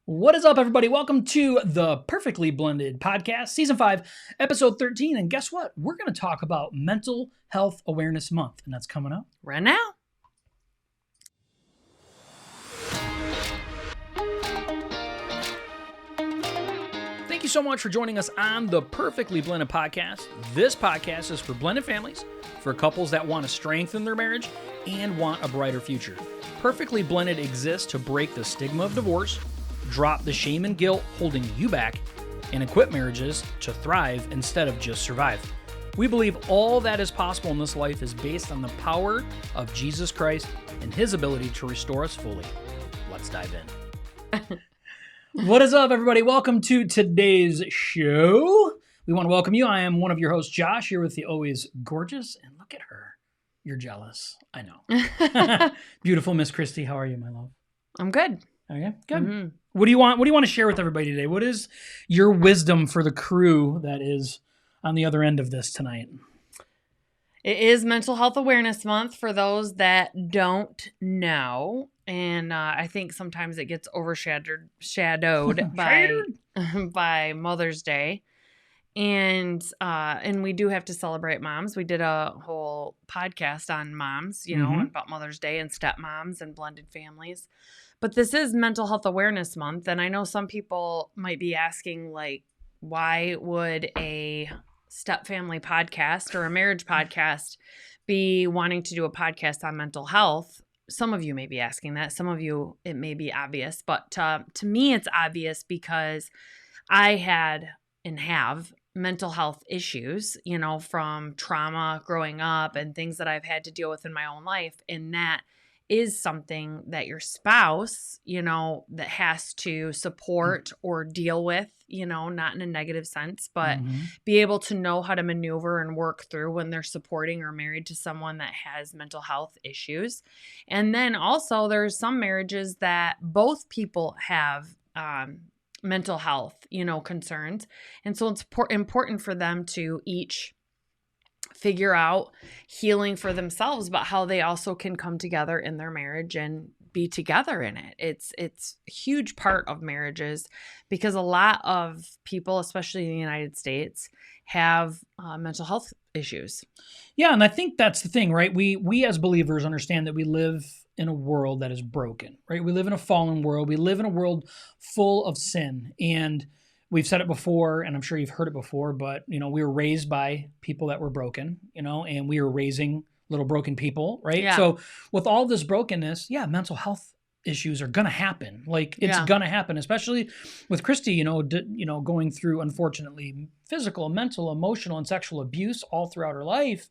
What is up, everybody? Welcome to the Perfectly Blended Podcast, Season 5, Episode 13. And guess what? We're going to talk about Mental Health Awareness Month, and that's coming up right now. Thank you so much for joining us on the Perfectly Blended Podcast. This podcast is for blended families, for couples that want to strengthen their marriage and want a brighter future. Perfectly Blended exists to break the stigma of divorce, drop the shame and guilt holding you back, and equip marriages to thrive instead of just survive. We believe all that is possible in this life is based on the power of Jesus Christ and his ability to restore us fully. Let's dive in. What is up, everybody? Welcome to today's show. We want to welcome you. I am one of your hosts, Josh, here with the always gorgeous, and look at her. You're jealous. I know. Beautiful Miss Christy. How are you, my love? I'm good. Okay, good. Mm-hmm. What do you want to share with everybody today? What is your wisdom for the crew that is on the other end of this tonight? It is Mental Health Awareness Month for those that don't know. And I think sometimes it gets overshadowed by Mother's Day. And we do have to celebrate moms. We did a whole podcast on moms, about Mother's Day and stepmoms and blended families. But this is Mental Health Awareness Month, and I know some people might be asking, like, why would a step-family podcast or a marriage podcast be wanting to do a podcast on mental health? Some of you may be asking that. Some of you, it may be obvious. But to me, it's obvious because I had and have mental health issues, from trauma growing up and things that I've had to deal with in my own life, and that is something that your spouse, that has to support or deal with, not in a negative sense, but be able to know how to maneuver and work through when they're supporting or married to someone that has mental health issues. And then also there's some marriages that both people have mental health, concerns. And so it's important for them to each figure out healing for themselves, but how they also can come together in their marriage and be together in it. It's a huge part of marriages because a lot of people, especially in the United States, have mental health issues. Yeah, and I think that's the thing, right? We as believers understand that we live in a world that is broken, right? We live in a fallen world. We live in a world full of sin, and we've said it before, and I'm sure you've heard it before, but, we were raised by people that were broken, and we were raising little broken people, right? Yeah. So with all this brokenness, mental health issues are going to happen. Like, it's going to happen, especially with Christy, going through, unfortunately, physical, mental, emotional, and sexual abuse all throughout her life.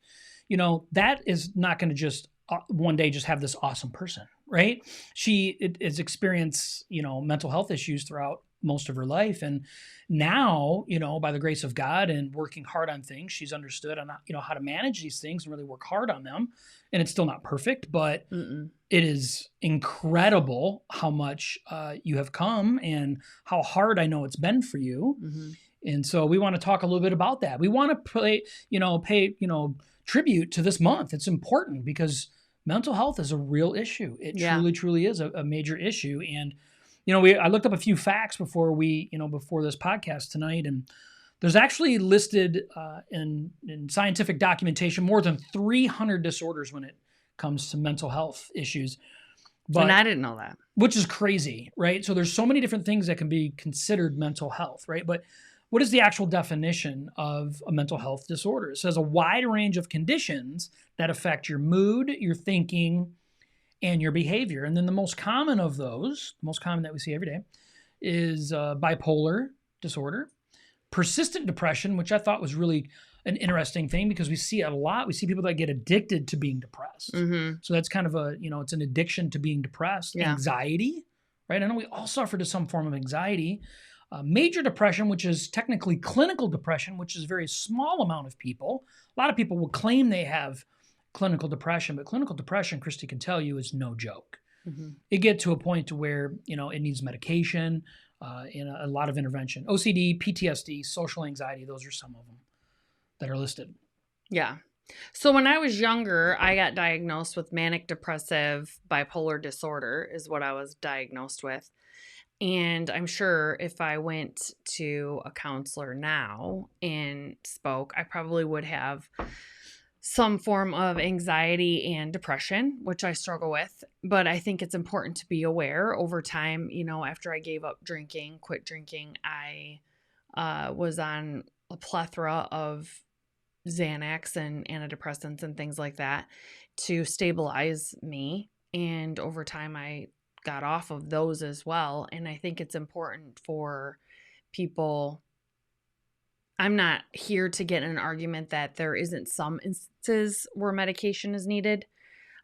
That is not going to just one day just have this awesome person, right? She has experienced, mental health issues throughout most of her life. And now, by the grace of God and working hard on things, she's understood on, how to manage these things and really work hard on them. And it's still not perfect, but it is incredible how much you have come and how hard I know it's been for you. Mm-hmm. And so we want to talk a little bit about that. We want to pay tribute to this month. It's important because mental health is a real issue. It truly is a major issue. And I looked up a few facts before this podcast tonight, and there's actually listed in scientific documentation more than 300 disorders when it comes to mental health issues. And I didn't know that. Which is crazy, right? So there's so many different things that can be considered mental health, right? But what is the actual definition of a mental health disorder? It says a wide range of conditions that affect your mood, your thinking, and your behavior. And then the most common of those, the most common that we see every day, is bipolar disorder, persistent depression, which I thought was really an interesting thing because we see it a lot. We see people that get addicted to being depressed. Mm-hmm. So that's kind of it's an addiction to being depressed. Yeah. Anxiety, right? I know we all suffer to some form of anxiety. Major depression, which is technically clinical depression, which is a very small amount of people. A lot of people will claim they have clinical depression, but clinical depression, Christy can tell you, is no joke. Mm-hmm. It gets to a point to where, it needs medication and a lot of intervention. OCD, PTSD, social anxiety, those are some of them that are listed. Yeah. So when I was younger, I got diagnosed with manic depressive bipolar disorder is what I was diagnosed with. And I'm sure if I went to a counselor now and spoke, I probably would have some form of anxiety and depression, which I struggle with. But I think it's important to be aware over time. After I gave up drinking, quit drinking, I was on a plethora of Xanax and antidepressants and things like that to stabilize me. And over time, I got off of those as well. And I think it's important for people. I'm not here to get in an argument that there isn't some instances where medication is needed.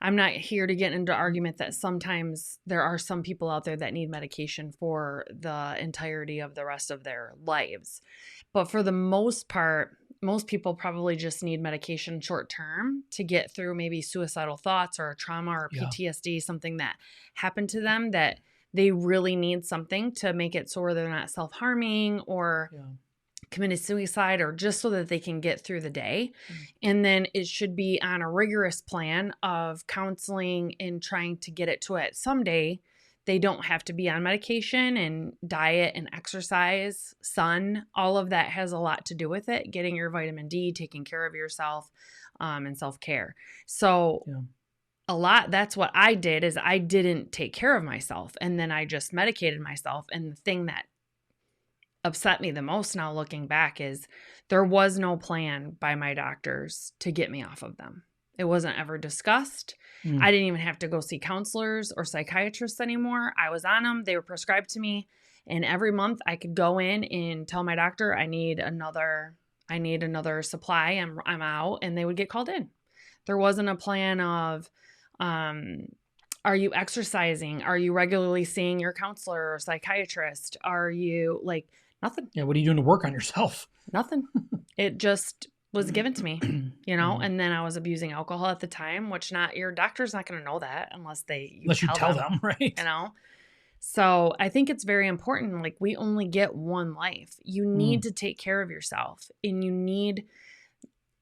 I'm not here to get into argument that sometimes there are some people out there that need medication for the entirety of the rest of their lives. But for the most part, most people probably just need medication short term to get through maybe suicidal thoughts or a trauma or PTSD, something that happened to them that they really need something to make it so they're not self-harming or committed suicide, or just so that they can get through the day. And then it should be on a rigorous plan of counseling and trying to get it to it someday. They don't have to be on medication, and diet and exercise, sun, all of that has a lot to do with it. Getting your vitamin D, taking care of yourself, and self-care. So that's what I did, is I didn't take care of myself. And then I just medicated myself. And the thing that upset me the most now looking back is there was no plan by my doctors to get me off of them. It wasn't ever discussed. I didn't even have to go see counselors or psychiatrists anymore. I was on them. They were prescribed to me. And every month I could go in and tell my doctor, I need another supply. I'm out. And they would get called in. There wasn't a plan of, are you exercising? Are you regularly seeing your counselor or psychiatrist? Are you nothing? Yeah. What are you doing to work on yourself? Nothing. It just was given to me, and then I was abusing alcohol at the time, which your doctor's not going to know that unless you tell them, right? So I think it's very important. We only get one life. You need to take care of yourself, and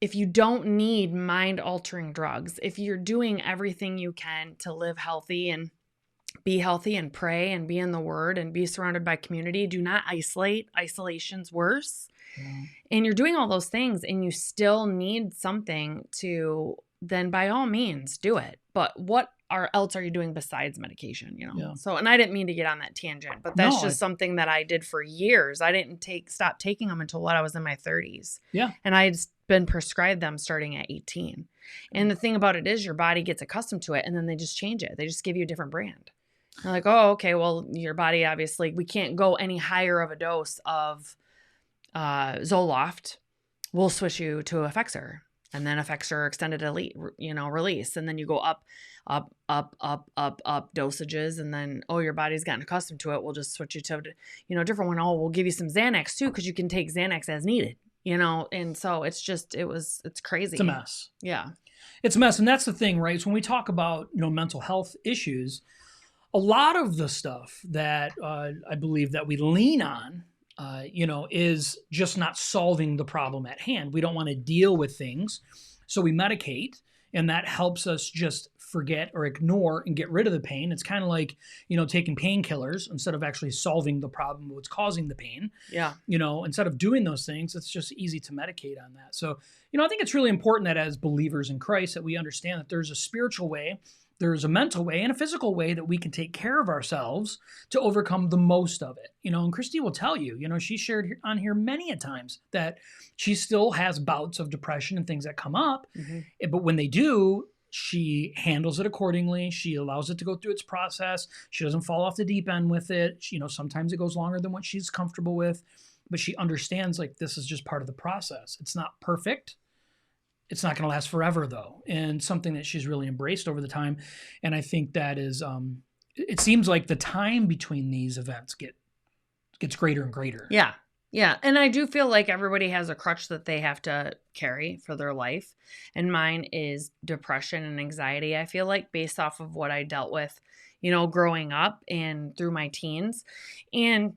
if you don't need mind altering drugs, if you're doing everything you can to live healthy and be healthy and pray and be in the word and be surrounded by community, do not isolate. Isolation's worse. And you're doing all those things and you still need something to, then by all means do it. But what else are you doing besides medication? So, and I didn't mean to get on that tangent, but that's something that I did for years. I didn't stop taking them until I was in my 30s. Yeah. And I'd been prescribed them starting at 18. And the thing about it is your body gets accustomed to it, and then they just change it. They just give you a different brand. They're like, oh, okay, well, your body, obviously, we can't go any higher of a dose of Zoloft. We'll switch you to Effexor, and then Effexor extended release, and then you go up dosages, and then your body's gotten accustomed to it. We'll just switch you to different one. We'll give you some Xanax too, because you can take Xanax as needed. And so it's crazy. It's a mess. Yeah, it's a mess, and that's the thing, right? So when we talk about mental health issues, a lot of the stuff that I believe that we lean on, is just not solving the problem at hand. We don't want to deal with things, so we medicate, and that helps us just forget or ignore and get rid of the pain. It's kind of like, taking painkillers instead of actually solving the problem of what's causing the pain. Yeah. Instead of doing those things, it's just easy to medicate on that. So, I think it's really important that as believers in Christ that we understand that there's a spiritual way, there's a mental way, and a physical way that we can take care of ourselves to overcome the most of it. And Christy will tell you, she shared on here many a times that she still has bouts of depression and things that come up. But when they do, she handles it accordingly. She allows it to go through its process. She doesn't fall off the deep end with it. Sometimes it goes longer than what she's comfortable with, but she understands this is just part of the process. It's not perfect. It's not going to last forever, though, and something that she's really embraced over the time. And I think that is, it seems like the time between these events gets greater and greater. Yeah. Yeah. And I do feel like everybody has a crutch that they have to carry for their life. And mine is depression and anxiety, I feel like, based off of what I dealt with, growing up and through my teens. And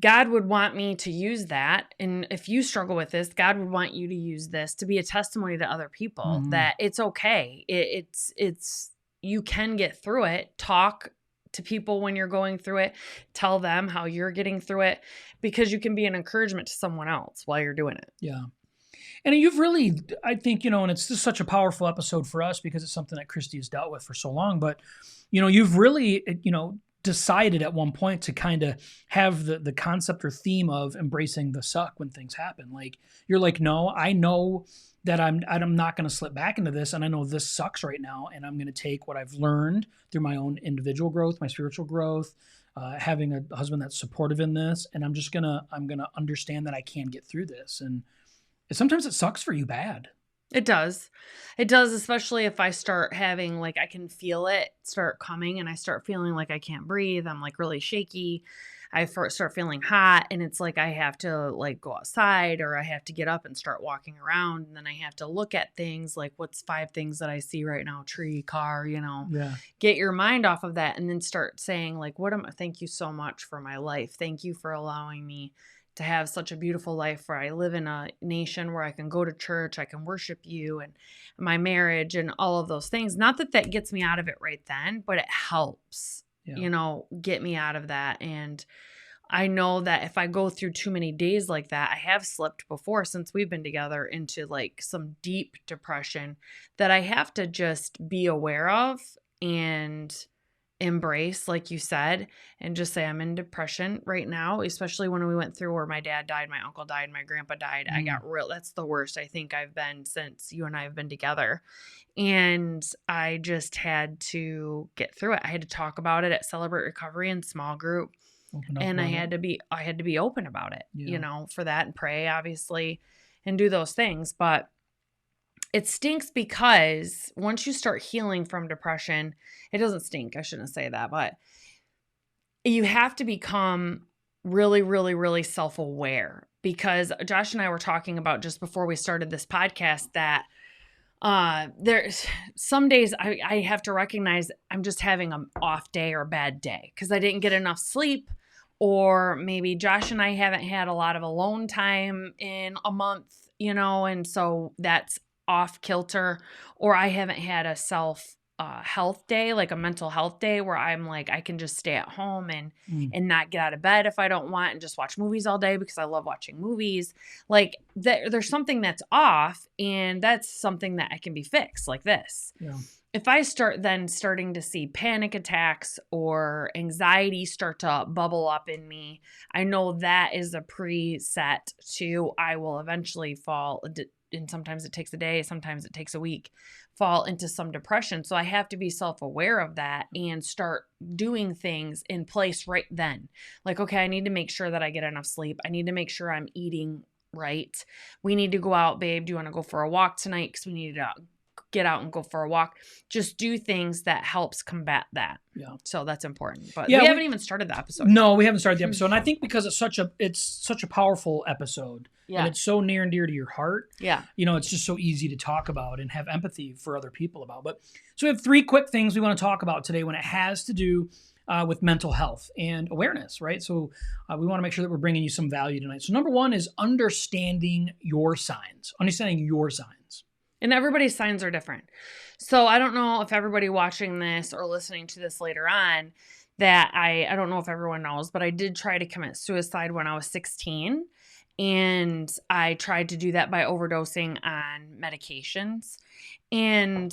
God would want me to use that. And if you struggle with this, God would want you to use this to be a testimony to other people that it's okay. It's you can get through it. Talk to people when you're going through it. Tell them how you're getting through it, because you can be an encouragement to someone else while you're doing it. Yeah. And you've really, I think, and it's just such a powerful episode for us because it's something that Christy has dealt with for so long. But, you've really, decided at one point to kind of have the concept or theme of embracing the suck when things happen. Like, you're like, no, I know that I'm not going to slip back into this. And I know this sucks right now. And I'm going to take what I've learned through my own individual growth, my spiritual growth, having a husband that's supportive in this. And I'm going to understand that I can get through this. And sometimes it sucks for you bad. It does. It does, especially if I start having, like, I can feel it start coming and I start feeling like I can't breathe. I'm like really shaky. I start feeling hot, and it's like I have to like go outside, or I have to get up and start walking around, and then I have to look at things like, what's 5 things that I see right now? Tree, car, Yeah. Get your mind off of that and then start saying like, thank you so much for my life. Thank you for allowing me to have such a beautiful life where I live in a nation where I can go to church, I can worship you, and my marriage and all of those things. Not that gets me out of it right then, but it helps, get me out of that. And I know that if I go through too many days like that, I have slipped before since we've been together into like some deep depression that I have to just be aware of and embrace, like you said, and just say, I'm in depression right now, especially when we went through where my dad died, my uncle died, my grandpa died. I got that's the worst I think I've been since you and I have been together. And I just had to get through it. I had to talk about it at Celebrate Recovery in small group. And I had to be open about it, for that, and pray, obviously, and do those things. But it stinks because once you start healing from depression, it doesn't stink. I shouldn't say that, but you have to become really, really, really self-aware, because Josh and I were talking about just before we started this podcast that there's some days I have to recognize I'm just having an off day or a bad day because I didn't get enough sleep, or maybe Josh and I haven't had a lot of alone time in a month, and so that's off kilter, or I haven't had a self health day, like a mental health day where I'm like, I can just stay at home and not get out of bed if I don't want, and just watch movies all day because I love watching movies. Like there's something that's off, and that's something that I can be fixed like this. Yeah. If I starting to see panic attacks or anxiety start to bubble up in me, I know that is a preset to I will eventually fall, and sometimes it takes a day, sometimes it takes a week, fall into some depression. So I have to be self-aware of that and start doing things in place right then. Like, okay, I need to make sure that I get enough sleep. I need to make sure I'm eating right. We need to go out, babe. Do you want to go for a walk tonight? Because we need to get out and go for a walk. Just do things that helps combat that. Yeah. So that's important. But we haven't even started the episode. No, we haven't started the episode. And I think because it's such a powerful episode. Yeah. And it's so near and dear to your heart. Yeah. It's just so easy to talk about and have empathy for other people about. But so we have 3 quick things we want to talk about today when it has to do with mental health and awareness, right? So we want to make sure that we're bringing you some value tonight. So number 1 is understanding your signs. And everybody's signs are different. So I don't know if everybody watching this or listening to this later on, that I don't know if everyone knows, but I did try to commit suicide when I was 16. And I tried to do that by overdosing on medications. And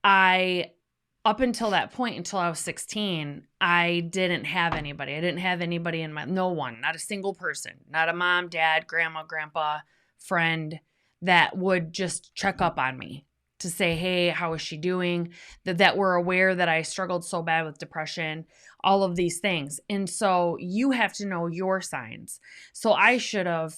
up until that point, until I was 16, I didn't have anybody. I didn't have anybody no one, not a single person, not a mom, dad, grandma, grandpa, friend, that would just check up on me to say, hey, how is she doing? That were aware that I struggled so bad with depression, all of these things. And so you have to know your signs. So I should have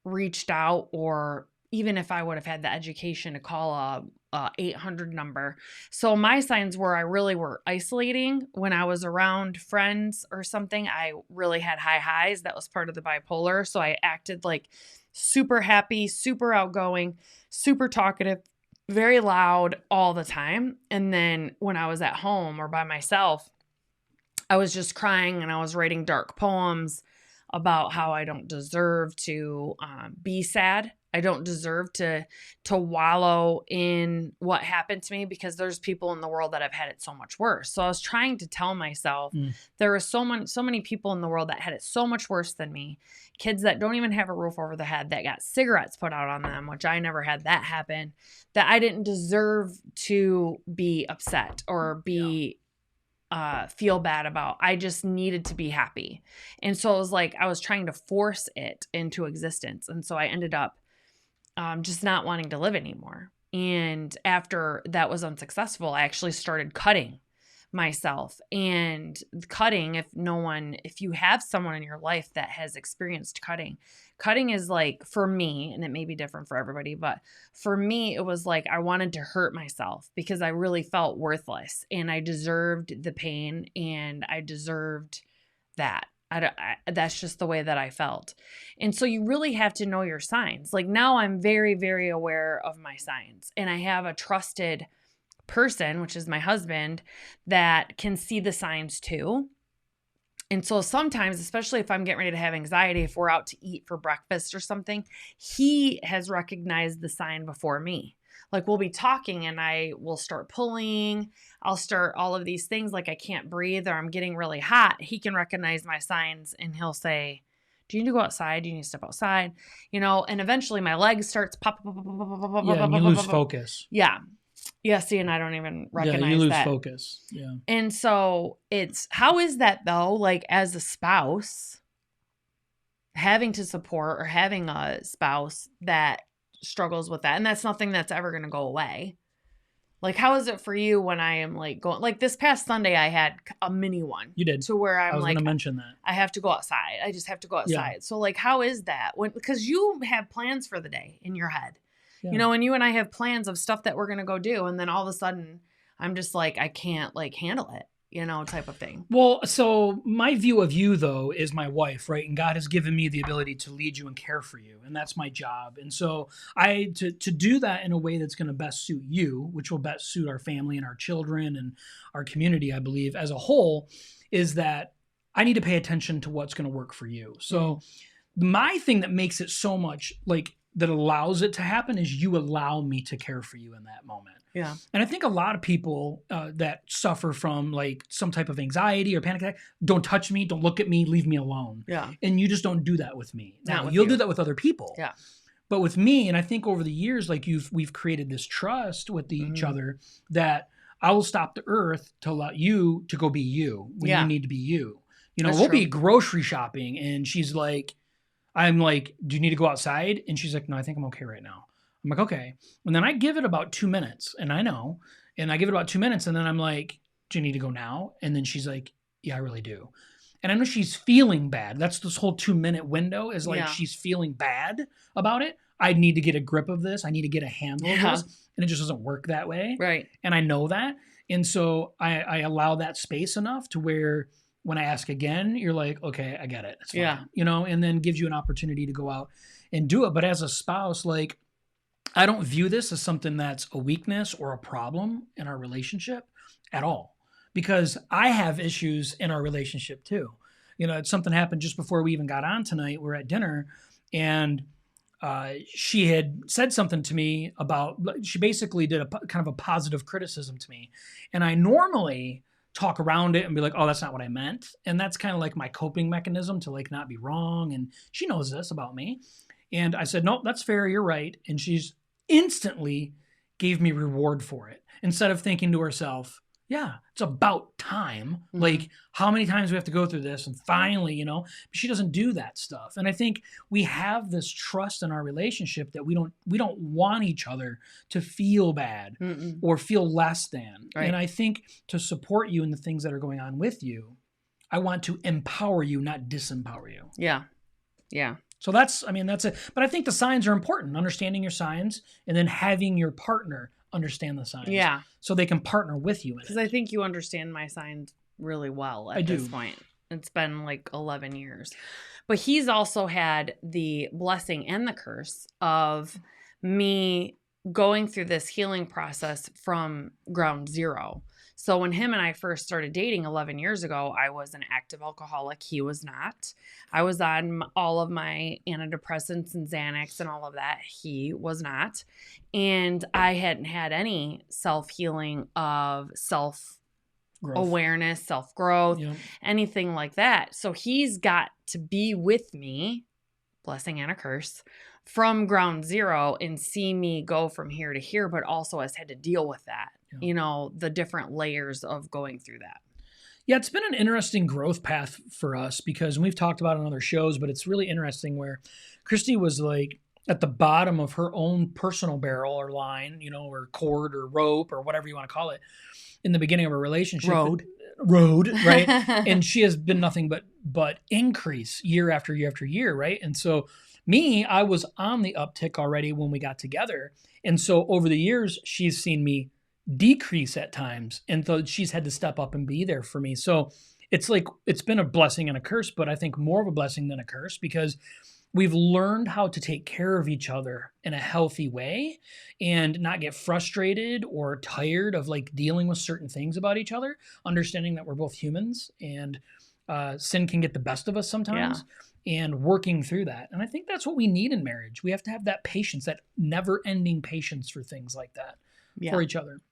reached out, or even if I would have had the education to call a 800 number. So my signs were, I really were isolating when I was around friends or something. I really had high highs. That was part of the bipolar. So I acted like super happy, super outgoing, super talkative, very loud all the time. And then when I was at home or by myself, I was just crying and I was writing dark poems about how I don't deserve to be sad I don't deserve to wallow in what happened to me, because there's people in the world that have had it so much worse. So I was trying to tell myself there are so many people in the world that had it so much worse than me. Kids that don't even have a roof over their head, that got cigarettes put out on them, which I never had that happen, that I didn't deserve to be upset or be feel bad about. I just needed to be happy. And so it was like I was trying to force it into existence. And so I ended up just not wanting to live anymore. And after that was unsuccessful, I actually started cutting myself. And cutting, if you have someone in your life that has experienced cutting is like, for me, and it may be different for everybody, but for me, it was like I wanted to hurt myself because I really felt worthless and I deserved the pain and I deserved that. That's just the way that I felt. And so you really have to know your signs. Like now I'm very, very aware of my signs, and I have a trusted person, which is my husband, that can see the signs too. And so sometimes, especially if I'm getting ready to have anxiety, if we're out to eat for breakfast or something, he has recognized the sign before me. Like we'll be talking and I will start pulling. I'll start all of these things like I can't breathe or I'm getting really hot. He can recognize my signs and he'll say, do you need to go outside? Do you need to step outside? And eventually my leg starts pop. Yeah, and you lose focus. Yeah. Yeah, see, and I don't even recognize that. Yeah, you lose focus. Yeah. And so how is that though? Like as a spouse, having to support or having a spouse that struggles with that, and that's nothing that's ever going to go away. Like, how is it for you when I am like going, like this past Sunday, I had a mini one. You did. To where I'm I was like, going to mention that. I have to go outside. I just have to go outside. Yeah. So like, how is that? Because you have plans for the day in your head. Yeah. And you and I have plans of stuff that we're going to go do. And then all of a sudden I'm just like, I can't like handle it, type of thing. Well, so my view of you though is my wife, right? And God has given me the ability to lead you and care for you. And that's my job. And so to do that in a way that's going to best suit you, which will best suit our family and our children and our community, I believe as a whole, is that I need to pay attention to what's going to work for you. So my thing that makes it so much like, that allows it to happen is you allow me to care for you in that moment. Yeah. And I think a lot of people that suffer from like some type of anxiety or panic attack, don't touch me, don't look at me, leave me alone. Yeah. And you just don't do that with me. Now you'll do that with other people. Yeah. But with me, and I think over the years, like we've created this trust with each other that I will stop the earth to allow you to go be you when you need to be you. We'll be grocery shopping and she's like, I'm like, do you need to go outside? And she's like, no, I think I'm okay right now. I'm like, okay. And then I give it about 2 minutes and I know, and I give it about 2 minutes and then I'm like, do you need to go now? And then she's like, yeah, I really do. And I know she's feeling bad. That's this whole 2 minute window is like, she's feeling bad about it. I need to get a grip of this. I need to get a handle of this. And it just doesn't work that way. Right. And I know that. And so I allow that space enough to where when I ask again, you're like, okay, I get it. It's fine. Yeah. And then gives you an opportunity to go out and do it. But as a spouse, like, I don't view this as something that's a weakness or a problem in our relationship at all, because I have issues in our relationship too. Something happened just before we even got on tonight. We're at dinner and she had said something to me she basically did a kind of a positive criticism to me. And I normally talk around it and be like, oh, that's not what I meant. And that's kind of like my coping mechanism to like not be wrong. And she knows this about me. And I said, nope, that's fair. You're right. And she's instantly gave me reward for it instead of thinking to herself, yeah, it's about time. Mm-hmm. Like how many times we have to go through this and finally, she doesn't do that stuff. And I think we have this trust in our relationship that we don't want each other to feel bad or feel less than. Right. And I think to support you in the things that are going on with you, I want to empower you, not disempower you. Yeah. Yeah. So that's it. But I think the signs are important, understanding your signs and then having your partner understand the signs. Yeah. So they can partner with you in it. Because I think you understand my signs really well at this point. It's been like 11 years. But he's also had the blessing and the curse of me going through this healing process from ground zero. So when him and I first started dating 11 years ago, I was an active alcoholic. He was not. I was on all of my antidepressants and Xanax and all of that. He was not. And I hadn't had any self-healing of self-awareness, self-growth, anything like that. So he's got to be with me, blessing and a curse, from ground zero and see me go from here to here, but also has had to deal with that. The different layers of going through that. Yeah, it's been an interesting growth path for us because we've talked about it on other shows, but it's really interesting where Christy was like at the bottom of her own personal barrel or line, or cord or rope or whatever you want to call it in the beginning of a relationship. Road, right? And she has been nothing but increase year after year after year, right? And so I was on the uptick already when we got together. And so over the years, she's seen me decrease at times. And so she's had to step up and be there for me. So it's like, it's been a blessing and a curse, but I think more of a blessing than a curse because we've learned how to take care of each other in a healthy way and not get frustrated or tired of like dealing with certain things about each other, understanding that we're both humans and sin can get the best of us sometimes. And working through that. And I think that's what we need in marriage. We have to have that patience, that never-ending patience for things like that for each other.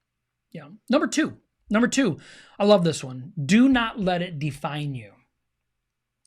Yeah. Number two, I love this one. Do not let it define you.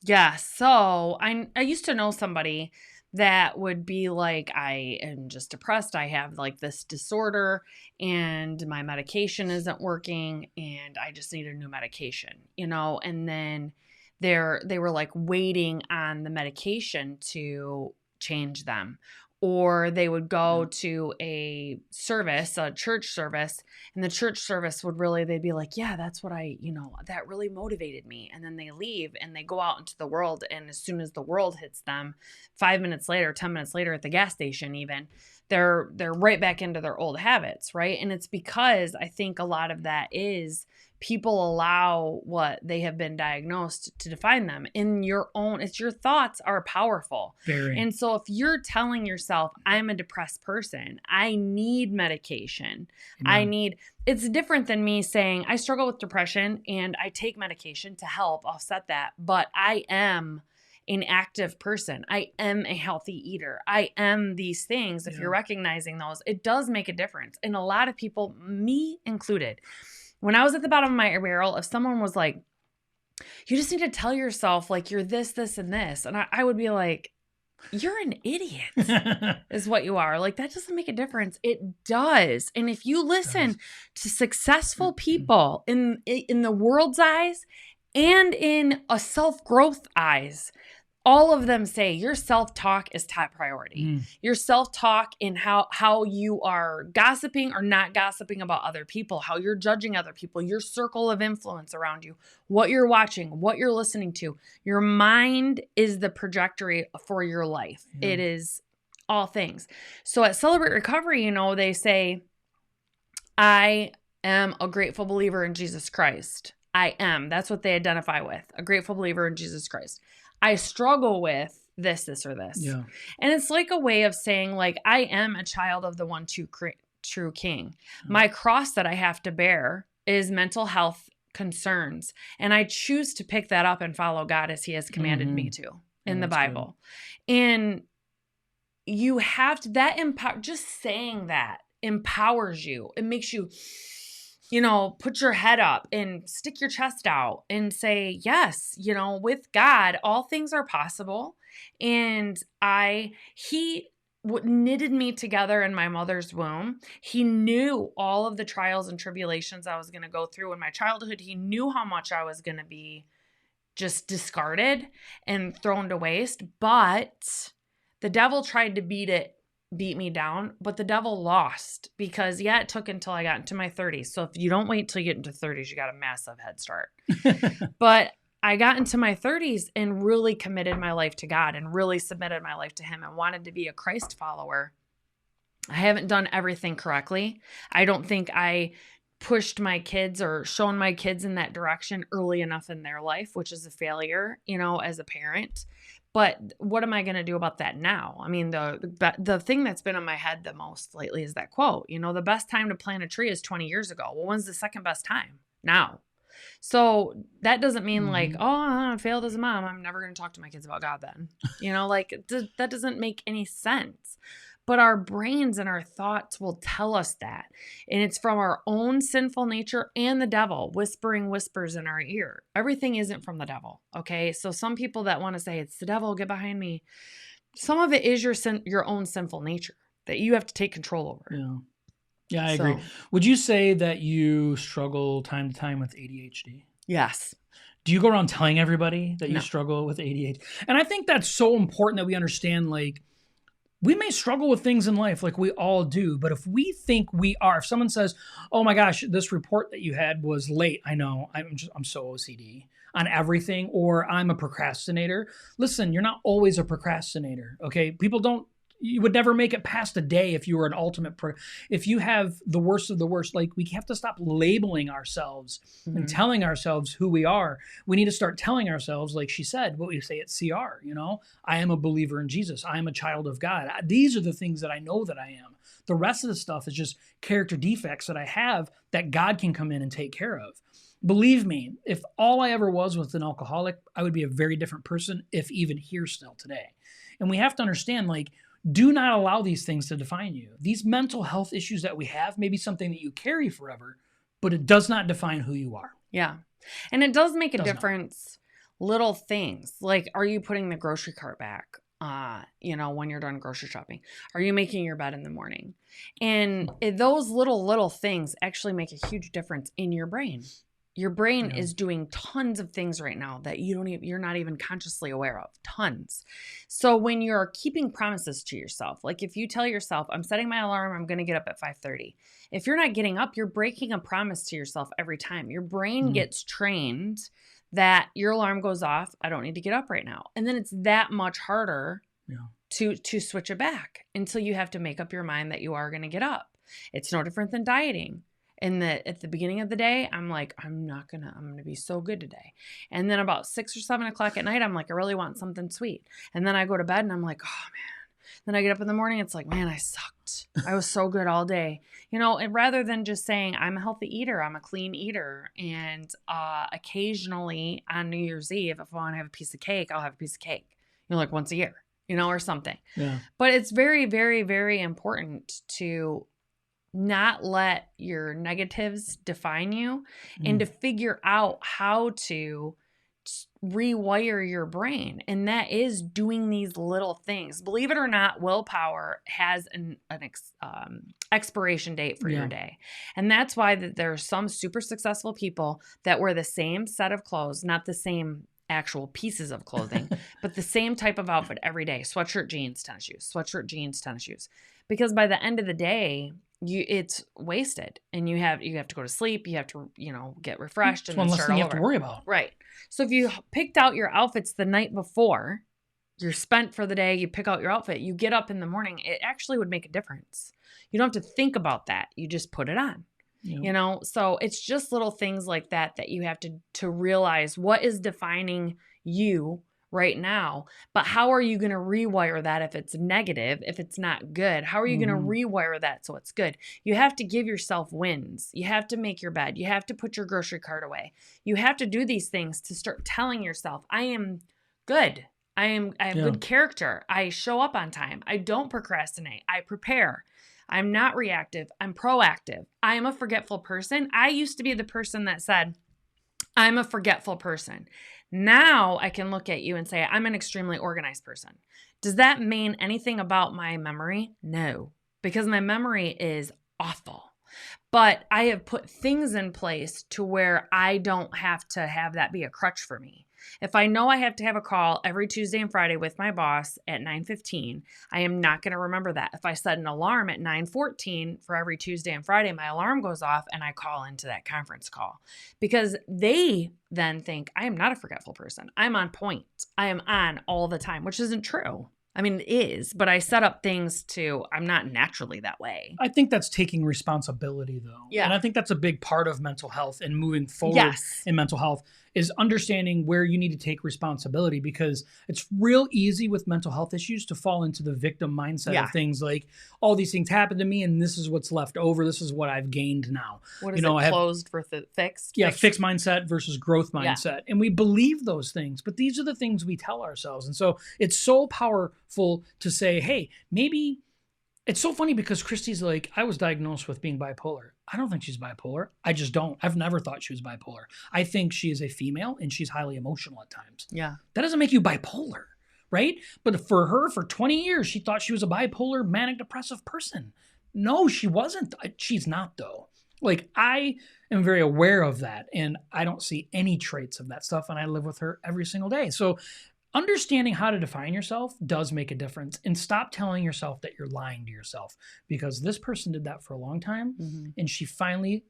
Yeah. So I used to know somebody that would be like, I am just depressed. I have like this disorder and my medication isn't working and I just need a new medication, and then they were like waiting on the medication to change them. Or they would go to a church service, and the church service they'd be like, yeah, that's what that really motivated me. And then they leave and they go out into the world. And as soon as the world hits them, 5 minutes later, 10 minutes later at the gas station, even, they're right back into their old habits, right? And it's because I think a lot of that is people allow what they have been diagnosed to define them it's your thoughts are powerful. Very. And so if you're telling yourself, I'm a depressed person, I need medication. It's different than me saying I struggle with depression and I take medication to help offset that, but I am an active person. I am a healthy eater. I am these things. If you're recognizing those, it does make a difference. And a lot of people, me included, when I was at the bottom of my barrel, if someone was like, you just need to tell yourself like you're this, this, and this. And I would be like, you're an idiot is what you are. Like, that doesn't make a difference. It does. And if you listen to successful people in the world's eyes and in a self-growth eyes, all of them say your self-talk is top priority. Your self-talk in how you are gossiping or not gossiping about other people, how you're judging other people, your circle of influence around you, what you're watching, what you're listening to. Your mind is the trajectory for your life. It is all things. So at Celebrate Recovery, they say, I am a grateful believer in Jesus Christ. I am. That's what they identify with, a grateful believer in Jesus Christ. I struggle with this, or this. Yeah. And it's like a way of saying, like, I am a child of the one true King. My cross that I have to bear is mental health concerns. And I choose to pick that up and follow God as he has commanded me to in the Bible. Good. And you have to, that empower, just saying that empowers you. It makes you, put your head up and stick your chest out and say, yes, with God, all things are possible. And he knitted me together in my mother's womb. He knew all of the trials and tribulations I was going to go through in my childhood. He knew how much I was going to be just discarded and thrown to waste. But the devil tried to beat me down, but the devil lost because it took until I got into my 30s. So if you don't wait till you get into 30s, you got a massive head start. But I got into my 30s and really committed my life to God and really submitted my life to him and wanted to be a Christ follower. I haven't done everything correctly. I don't think I pushed my kids or shown my kids in that direction early enough in their life, which is a failure, as a parent. But what am I going to do about that now? I mean, the thing that's been on my head the most lately is that quote, the best time to plant a tree is 20 years ago. Well, when's the second best time? now. So that doesn't mean like, oh, I failed as a mom, I'm never going to talk to my kids about God then. Like that doesn't make any sense. But our brains and our thoughts will tell us that. And it's from our own sinful nature and the devil whispering whispers in our ear. Everything isn't from the devil, okay? So some people that want to say, it's the devil, get behind me. Some of it is your own sinful nature that you have to take control over. Yeah. Yeah, I agree. Would you say that you struggle time to time with ADHD? Yes. Do you go around telling everybody that you struggle with ADHD? And I think that's so important that we understand, like, we may struggle with things in life like we all do, but if we think we are, if someone says, oh my gosh, this report that you had was late, I know, I'm so OCD on everything, or I'm a procrastinator. Listen, you're not always a procrastinator, okay? You would never make it past a day if you were an ultimate if you have the worst of the worst. Like, we have to stop labeling ourselves and telling ourselves who we are. We need to start telling ourselves, like she said, what we say at CR, I am a believer in Jesus. I am a child of God. These are the things that I know that I am. The rest of the stuff is just character defects that I have that God can come in and take care of. Believe me, if all I ever was an alcoholic, I would be a very different person, if even here still today. And we have to understand, like, do not allow these things to define you. These mental health issues that we have may be something that you carry forever, but it does not define who you are. Yeah. And it does make a difference. Little things like, are you putting the grocery cart back, when you're done grocery shopping? Are you making your bed in the morning? And those little things actually make a huge difference in your brain. Your brain is doing tons of things right now that you're not even consciously aware of. Tons. So when you're keeping promises to yourself, like if you tell yourself, I'm setting my alarm, I'm going to get up at 5:30. If you're not getting up, you're breaking a promise to yourself every time. Your brain gets trained that your alarm goes off, I don't need to get up right now. And then it's that much harder to switch it back until you have to make up your mind that you are going to get up. It's no different than dieting. At the beginning of the day, I'm like, I'm going to be so good today. And then about 6 or 7 o'clock at night, I'm like, I really want something sweet. And then I go to bed and I'm like, oh man. Then I get up in the morning. It's like, man, I sucked. I was so good all day. And rather than just saying I'm a healthy eater, I'm a clean eater. And occasionally on New Year's Eve, if I want to have a piece of cake, I'll have a piece of cake, like once a year, or something. Yeah. But it's very, very, very important to not let your negatives define you and to figure out how to rewire your brain. And that is doing these little things. Believe it or not, willpower has an expiration date for your day. And that's why there are some super successful people that wear the same set of clothes, not the same actual pieces of clothing, but the same type of outfit every day. Sweatshirt, jeans, tennis shoes, sweatshirt, jeans, tennis shoes. Because by the end of the day, it's wasted, and you have to go to sleep. You have to, get refreshed, and one less thing you have to worry about. Right. So if you picked out your outfits the night before, you're spent for the day. You pick out your outfit. You get up in the morning. It actually would make a difference. You don't have to think about that. You just put it on. Yep. So it's just little things like that you have to realize what is defining you right now, but how are you going to rewire that if it's negative, if it's not good? How are you going to rewire that so it's good? You have to give yourself wins. You have to make your bed. You have to put your grocery cart away. You have to do these things to start telling yourself, I am good. I have good character. I show up on time. I don't procrastinate. I prepare. I'm not reactive. I'm proactive. I am a forgetful person. I used to be the person that said, I'm a forgetful person. Now I can look at you and say, I'm an extremely organized person. Does that mean anything about my memory? No, because my memory is awful. But I have put things in place to where I don't have to have that be a crutch for me. If I know I have to have a call every Tuesday and Friday with my boss at 9:15, I am not going to remember that. If I set an alarm at 9:14 for every Tuesday and Friday, my alarm goes off and I call into that conference call, because they then think I am not a forgetful person. I'm on point. I am on all the time, which isn't true. I mean, it is, but I set up things I'm not naturally that way. I think that's taking responsibility, though. Yeah. And I think that's a big part of mental health and moving forward in mental health is understanding where you need to take responsibility, because it's real easy with mental health issues to fall into the victim mindset of things like, all these things happened to me and this is what's left over. This is what I've gained now. What is closed versus fixed? Yeah, fixed mindset versus growth mindset. Yeah. And we believe those things, but these are the things we tell ourselves. And so it's so powerful to say, hey, maybe it's so funny because Christy's like, I was diagnosed with being bipolar. I don't think she's bipolar. I just don't. I've never thought she was bipolar. I think she is a female and she's highly emotional at times. Yeah. That doesn't make you bipolar, right? But for her, for 20 years, she thought she was a bipolar, manic depressive person. No, she wasn't. She's not, though. Like, I am very aware of that, and I don't see any traits of that stuff, and I live with her every single day. So understanding how to define yourself does make a difference, and stop telling yourself that you're lying to yourself, because this person did that for a long time, and she finally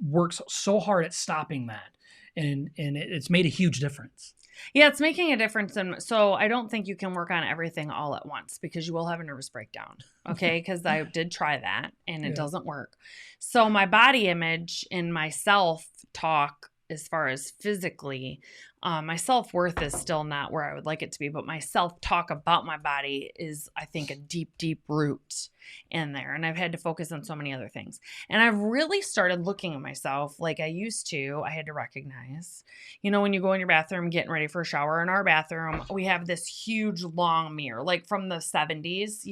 works so hard at stopping that, and it's made a huge difference. Yeah, it's making a difference. And so I don't think you can work on everything all at once, because you will have a nervous breakdown. Okay. Because I did try that and it doesn't work. So my body image and my self-talk, as far as physically, my self-worth is still not where I would like it to be, but my self-talk about my body is, I think, a deep, deep root in there. And I've had to focus on so many other things. And I've really started looking at myself like I used to. I had to recognize, when you go in your bathroom, getting ready for a shower, in our bathroom, we have this huge long mirror, like from the 70s,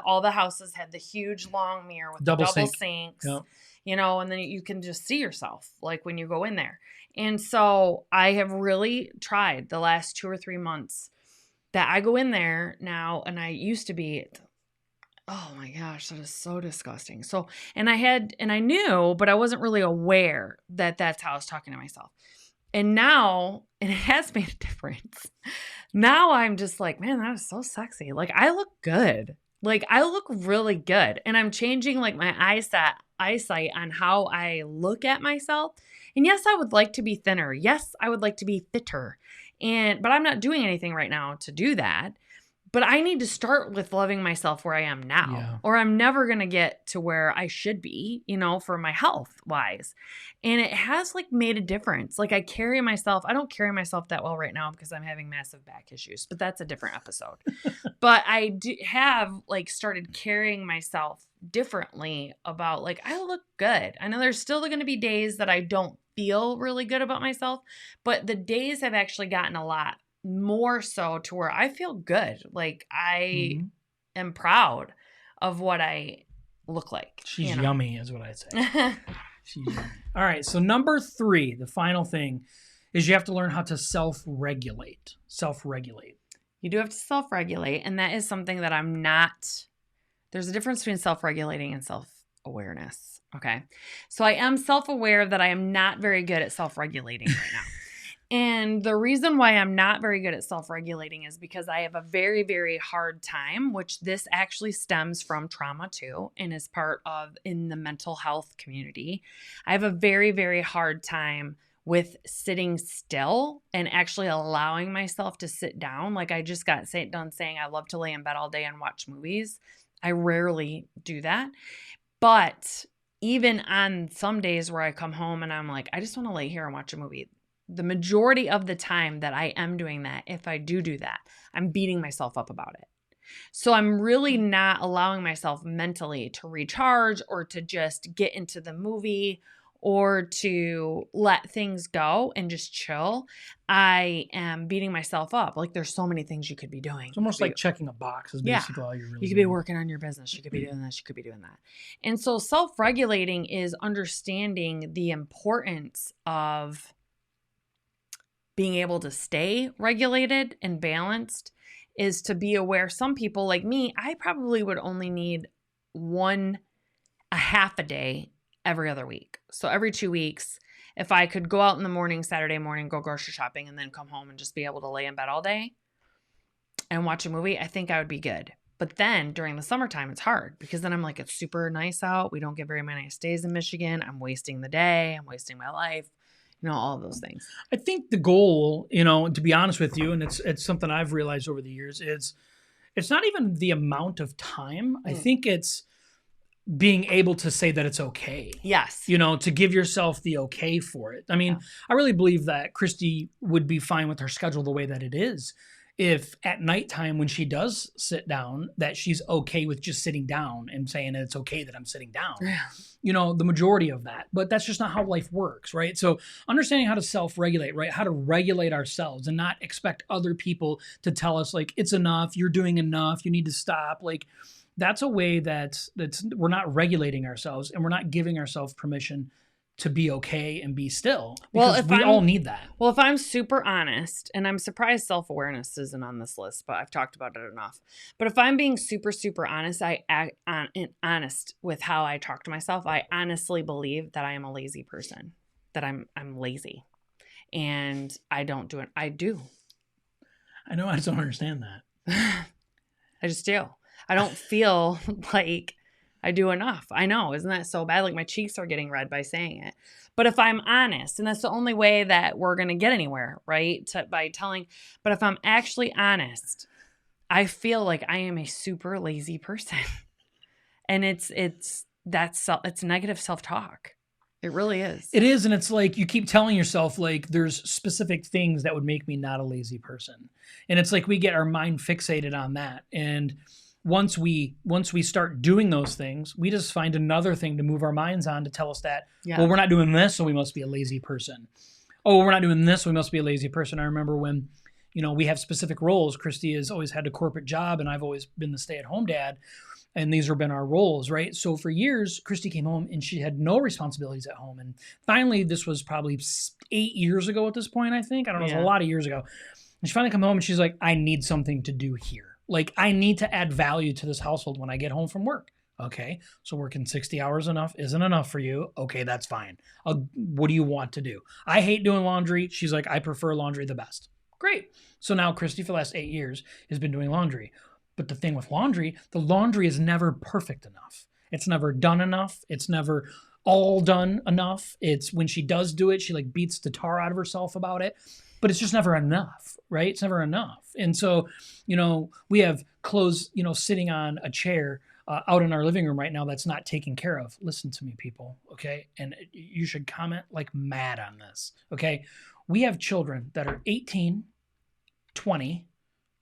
all the houses had the huge long mirror with double sinks. Yep. And then you can just see yourself like when you go in there. And so I have really tried the last 2 or 3 months that I go in there now, and I used to be, oh my gosh, that is so disgusting. So, and I knew, but I wasn't really aware that that's how I was talking to myself. And now, and it has made a difference. Now I'm just like, man, that is so sexy. Like, I look good. Like, I look really good. And I'm changing like my eyesight on how I look at myself. And yes, I would like to be thinner. Yes, I would like to be fitter. But I'm not doing anything right now to do that. But I need to start with loving myself where I am now, or I'm never going to get to where I should be, for my health wise. And it has like made a difference. Like, I don't carry myself that well right now because I'm having massive back issues, but that's a different episode. But I have like started carrying myself differently about like, I look good. I know there's still going to be days that I don't feel really good about myself, but the days have actually gotten a lot more so to where I feel good. Like, I am proud of what I look like. She's yummy is what I'd say. She's yummy. All right. So number 3, the final thing, is you have to learn how to self-regulate. You do have to self-regulate. And that is something that I'm not, there's a difference between self-regulating and self-awareness. Okay. So I am self-aware that I am not very good at self-regulating right now. And the reason why I'm not very good at self-regulating is because I have a very, very hard time, which this actually stems from trauma too, and is part of in the mental health community. I have a very, very hard time with sitting still and actually allowing myself to sit down. Like, I just got done saying I love to lay in bed all day and watch movies. I rarely do that. But even on some days where I come home and I'm like, I just want to lay here and watch a movie, the majority of the time that I am doing that, if I do that, I'm beating myself up about it. So I'm really not allowing myself mentally to recharge or to just get into the movie or to let things go and just chill. I am beating myself up. Like, there's so many things you could be doing. It's almost like checking a box is basically all you're really doing. You could be working on your business. You could be doing this. You could be doing that. And so self-regulating is understanding the importance of being able to stay regulated and balanced, is to be aware. Some people like me, I probably would only need a half a day every other week. So every 2 weeks, if I could go out in the morning, Saturday morning, go grocery shopping, and then come home and just be able to lay in bed all day and watch a movie, I think I would be good. But then during the summertime, it's hard because then I'm like, it's super nice out. We don't get very many nice days in Michigan. I'm wasting the day. I'm wasting my life. All of those things. I think the goal, to be honest with you, and it's something I've realized over the years, it's not even the amount of time. I think it's being able to say that it's okay. Yes. To give yourself the okay for it. I mean, I really believe that Christy would be fine with her schedule the way that it is. If at nighttime when she does sit down, that she's okay with just sitting down and saying it's okay that I'm sitting down. Yeah. The majority of that. But that's just not how life works, right? So understanding how to self-regulate, right? How to regulate ourselves and not expect other people to tell us like, it's enough, you're doing enough, you need to stop. Like, that's a way that's we're not regulating ourselves and we're not giving ourselves permission to be okay and be still, because we all need that. Well, if I'm super honest, and I'm surprised self-awareness isn't on this list, but I've talked about it enough. But if I'm being super, super honest, honest with how I talk to myself, I honestly believe that I am a lazy person, that I'm lazy, and I don't do it. I do. I know. I just don't understand that. I just do. I don't feel like I do enough. I know. Isn't that so bad? Like my cheeks are getting red by saying it. But if I'm honest, and that's the only way that we're going to get anywhere, right? By telling, but if I'm actually honest, I feel like I am a super lazy person. And it's negative self-talk. It really is. It is. And it's like you keep telling yourself like there's specific things that would make me not a lazy person. And it's like we get our mind fixated on that. And once we start doing those things, we just find another thing to move our minds on to tell us that, well, we're not doing this, so we must be a lazy person. Oh, we're not doing this, so we must be a lazy person. I remember when, we have specific roles. Christy has always had a corporate job, and I've always been the stay-at-home dad, and these have been our roles, right? So for years, Christy came home, and she had no responsibilities at home. And finally, this was probably 8 years ago at this point, I think. I don't know, it was a lot of years ago. And she finally come home, and she's like, I need something to do here. Like, I need to add value to this household when I get home from work. Okay, so working 60 hours isn't enough for you. Okay, that's fine. What do you want to do? I hate doing laundry. She's like, I prefer laundry the best. Great. So now Christy, for the last 8 years, has been doing laundry. But the thing with laundry, the laundry is never perfect enough. It's never done enough. It's never all done enough. It's when she does do it, she like beats the tar out of herself about it. But it's just never enough, right? It's never enough. And so, we have clothes, sitting on a chair out in our living room right now that's not taken care of. Listen to me, people, okay? And you should comment like mad on this, okay? We have children that are 18, 20,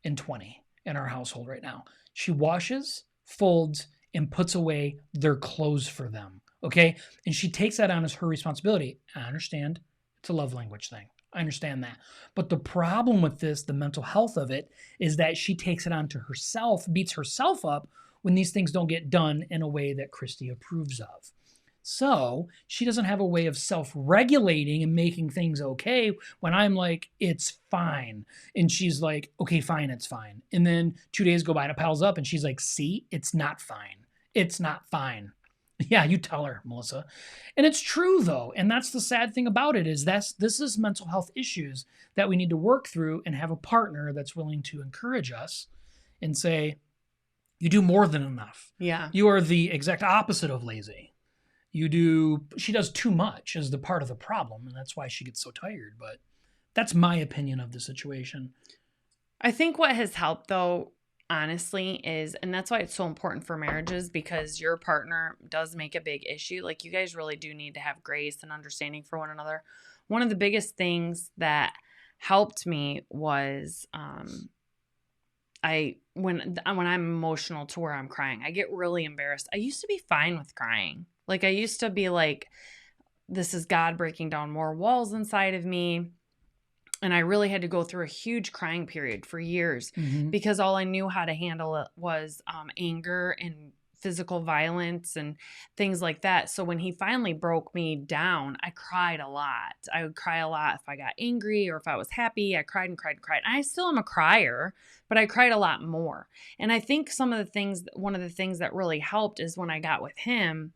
and 20 in our household right now. She washes, folds, and puts away their clothes for them, okay? And she takes that on as her responsibility. I understand it's a love language thing. I understand that. But the problem with this, the mental health of it, is that she takes it onto herself, beats herself up when these things don't get done in a way that Christy approves of. So she doesn't have a way of self-regulating and making things okay when I'm like, it's fine. And she's like, okay, fine, it's fine. And then 2 days go by and it piles up and she's like, see, it's not fine. It's not fine. Yeah, you tell her, Melissa. And it's true, though. And that's the sad thing about it is this is mental health issues that we need to work through and have a partner that's willing to encourage us and say, you do more than enough. Yeah. You are the exact opposite of lazy. She does too much as the part of the problem, and that's why she gets so tired. But that's my opinion of the situation. I think what has helped, though, honestly, is, and that's why it's so important for marriages, because your partner does make a big issue. Like, you guys really do need to have grace and understanding for one another. One of the biggest things that helped me was when I'm emotional to where I'm crying, I get really embarrassed. I used to be fine with crying. Like, I used to be like, this is God breaking down more walls inside of me. And I really had to go through a huge crying period for years because all I knew how to handle it was anger and physical violence and things like that. So when he finally broke me down, I cried a lot. I would cry a lot if I got angry or if I was happy. I cried and cried and cried. I still am a crier, but I cried a lot more. And I think one of the things that really helped is when I got with him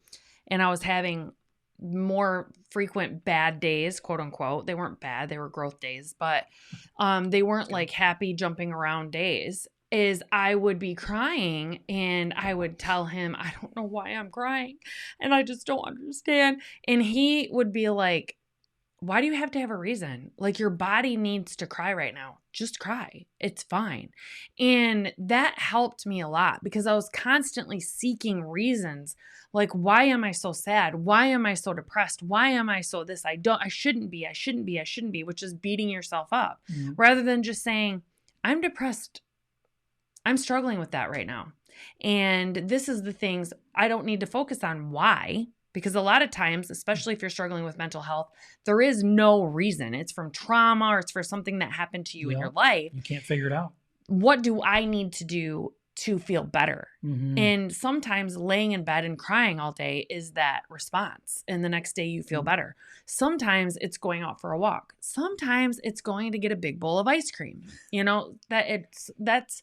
and I was having more frequent bad days, quote unquote. They weren't bad, they were growth days, but they weren't like happy jumping around days. Is I would be crying and I would tell him, I don't know why I'm crying and I just don't understand. And he would be like, why do you have to have a reason? Like, your body needs to cry right now. just cry. It's fine. And that helped me a lot because I was constantly seeking reasons. Like, why am I so sad? Why am I so depressed? Why am I so this? I shouldn't be, which is beating yourself up rather than just saying, I'm depressed. I'm struggling with that right now. And this is the things I don't need to focus on why, because a lot of times, especially if you're struggling with mental health, there is no reason. It's from trauma or it's for something that happened to you in your life. You can't figure it out. What do I need to do to feel better? And sometimes laying in bed and crying all day is that response. And the next day you feel better. Sometimes it's going out for a walk. Sometimes it's going to get a big bowl of ice cream. That's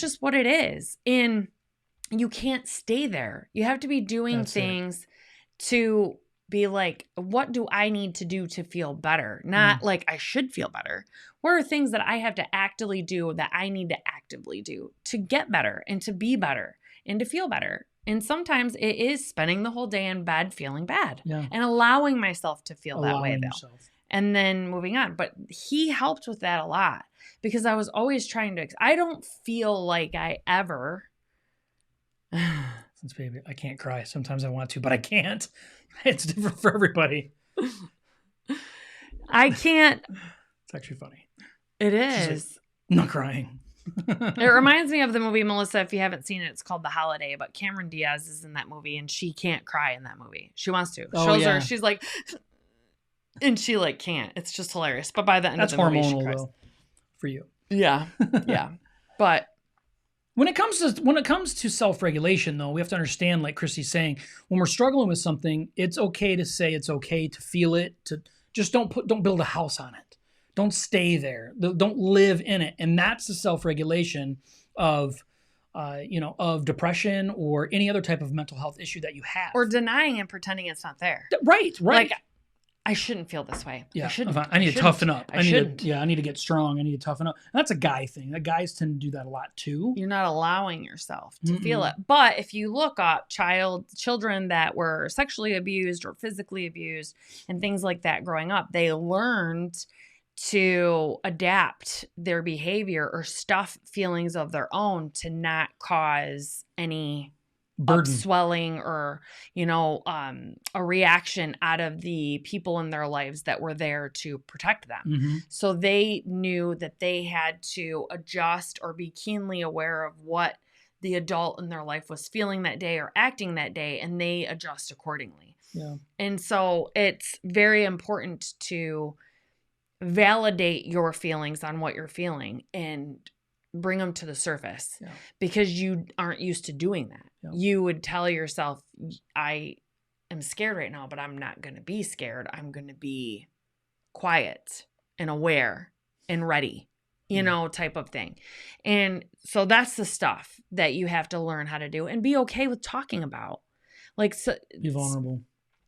just what it is. And you can't stay there. You have to be doing things to be like, what do I need to do to feel better? Not like I should feel better. What are things that I have to actively do that I need to actively do to get better and to be better and to feel better? And sometimes it is spending the whole day in bed feeling bad and allowing myself to feel that way though. And then moving on. But he helped with that a lot because I was always trying to, I don't feel like I ever. Since baby, I can't cry. Sometimes I want to, but I can't. It's different for everybody. I can't. It's actually funny. It is. Like, not crying. It reminds me of the movie, Melissa, if you haven't seen it, it's called The Holiday, but Cameron Diaz is in that movie and she can't cry in that movie. She wants to. Shows her, she's like, and she like can't. It's just hilarious. But by the end of the movie, she cries. Though, for you. Yeah. Yeah. But when it comes to self-regulation, though, we have to understand, like Christy's saying, when we're struggling with something, it's okay to say it's okay to feel it. To just don't build a house on it. Don't stay there. Don't live in it. And that's the self-regulation of depression or any other type of mental health issue that you have, or denying and pretending it's not there. Right. Like, I shouldn't feel this way. Yeah, I need to toughen up. I need to get strong. I need to toughen up. And that's a guy thing. Guys tend to do that a lot too. You're not allowing yourself to feel it. But if you look up children that were sexually abused or physically abused and things like that growing up, they learned to adapt their behavior or stuff feelings of their own to not cause any burden, swelling, or a reaction out of the people in their lives that were there to protect them. So they knew that they had to adjust or be keenly aware of what the adult in their life was feeling that day or acting that day, and they adjust accordingly. And so it's very important to validate your feelings on what you're feeling and bring them to the surface because you aren't used to doing that. You would tell yourself, I am scared right now, but I'm not going to be scared. I'm going to be quiet and aware and ready, type of thing. And so that's the stuff that you have to learn how to do and be okay with talking about. Like, so, be vulnerable.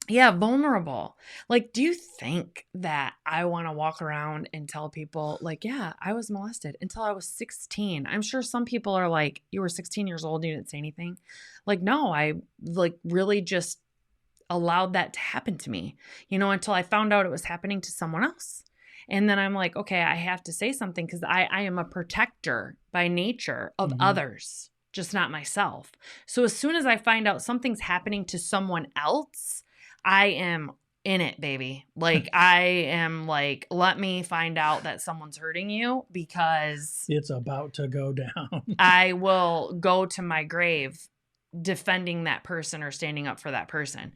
Yeah, vulnerable. Like, do you think that I want to walk around and tell people, like, yeah, I was molested until I was 16? I'm sure some people are like, you were 16 years old and you didn't say anything. Like, no, I really just allowed that to happen to me, until I found out it was happening to someone else. And then I'm like, okay, I have to say something because I am a protector by nature of others, just not myself. So as soon as I find out something's happening to someone else, I am in it, baby. Like, I am like, let me find out that someone's hurting you because it's about to go down. I will go to my grave defending that person or standing up for that person.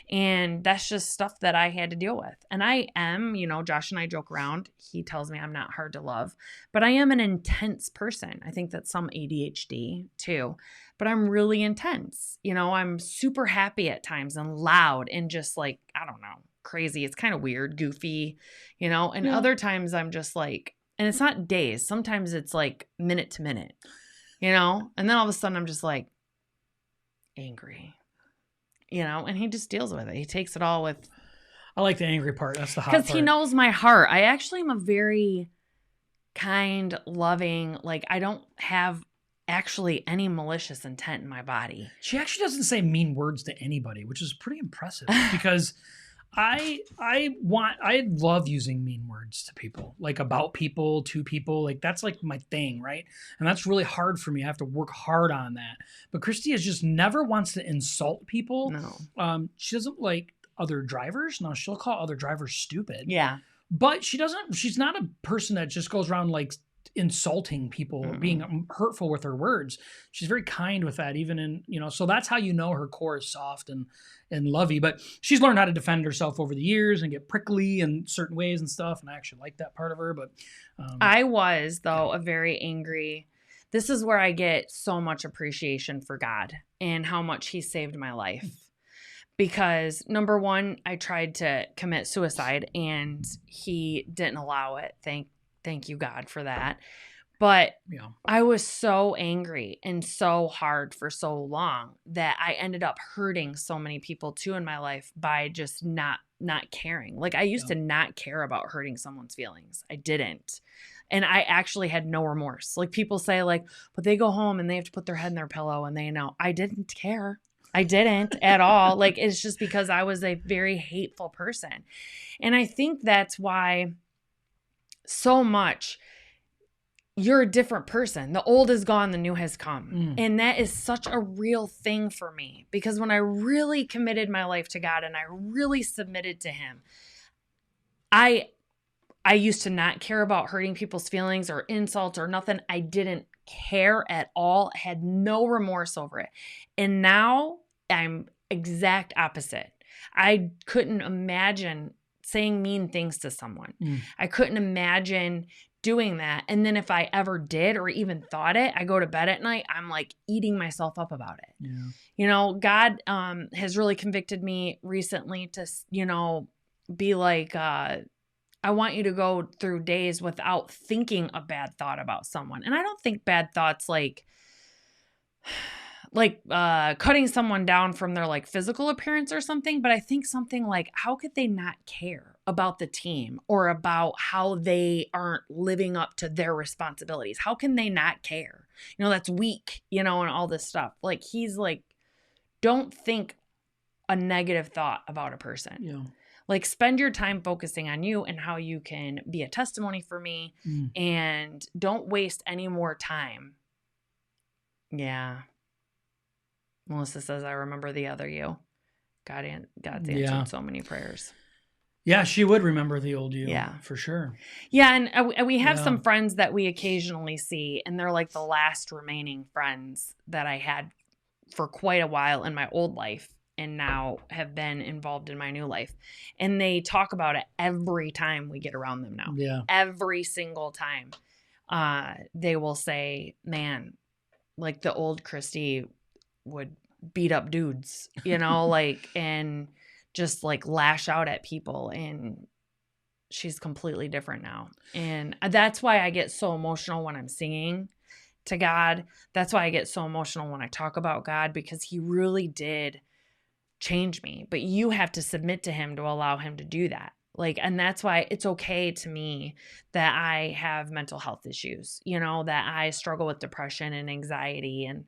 And that's just stuff that I had to deal with. And I am, Josh and I joke around. He tells me I'm not hard to love, but I am an intense person. I think that's some ADHD too, but I'm really intense. I'm super happy at times and loud and just like, I don't know, crazy. It's kind of weird, goofy, and other times I'm just like, and it's not days. Sometimes it's like minute to minute, and then all of a sudden I'm just like, angry, and he just deals with it. He takes it all with. I like the angry part. That's the hot part. Because he knows my heart. I actually am a very kind, loving, like I don't have actually any malicious intent in my body. She actually doesn't say mean words to anybody, which is pretty impressive because I love using mean words to people, like about people, to people. Like that's like my thing, right? And that's really hard for me. I have to work hard on that. But Christy is just never wants to insult people. No. She doesn't like other drivers. No, she'll call other drivers stupid. Yeah. But she's not a person that just goes around like insulting people or being hurtful with her words. She's very kind with that, even in, so that's how you know her core is soft and lovey. But she's learned how to defend herself over the years and get prickly in certain ways and stuff. And I actually like that part of her. But I was, though, a very angry. This is where I get so much appreciation for God and how much he saved my life. Because number one, I tried to commit suicide and he didn't allow it. Thank you, God, for that. But I was so angry and so hard for so long that I ended up hurting so many people too in my life by just not caring. Like I used to not care about hurting someone's feelings. I didn't. And I actually had no remorse. Like people say like, but they go home and they have to put their head in their pillow and they know. I didn't care. I didn't at all. Like it's just because I was a very hateful person. And I think that's why so much you're a different person. The old is gone, the new has come. And that is such a real thing for me because when I really committed my life to God and I really submitted to him, I used to not care about hurting people's feelings or insults or nothing. I didn't care at all, had no remorse over it. And now I'm exact opposite. I couldn't imagine saying mean things to someone. I couldn't imagine doing that. And then if I ever did or even thought it, I go to bed at night, I'm like eating myself up about it. Yeah. God has really convicted me recently to, be like, I want you to go through days without thinking a bad thought about someone. And I don't think bad thoughts like cutting someone down from their like physical appearance or something, but I think something like, how could they not care about the team or about how they aren't living up to their responsibilities? How can they not care? That's weak, and all this stuff. Like he's like, don't think a negative thought about a person. Yeah. Like spend your time focusing on you and how you can be a testimony for me and don't waste any more time. Yeah. Melissa says, I remember the other you. God's answered so many prayers. Yeah, she would remember the old you. Yeah. For sure. Yeah, and we have some friends that we occasionally see, and they're like the last remaining friends that I had for quite a while in my old life and now have been involved in my new life. And they talk about it every time we get around them now. Yeah. Every single time. They will say, man, like the old Christy would beat up dudes, and just like lash out at people, and she's completely different now. And that's why I get so emotional when I'm singing to God. That's why I get so emotional when I talk about God, because he really did change me, but you have to submit to him to allow him to do that. And that's why it's okay to me that I have mental health issues, that I struggle with depression and anxiety, and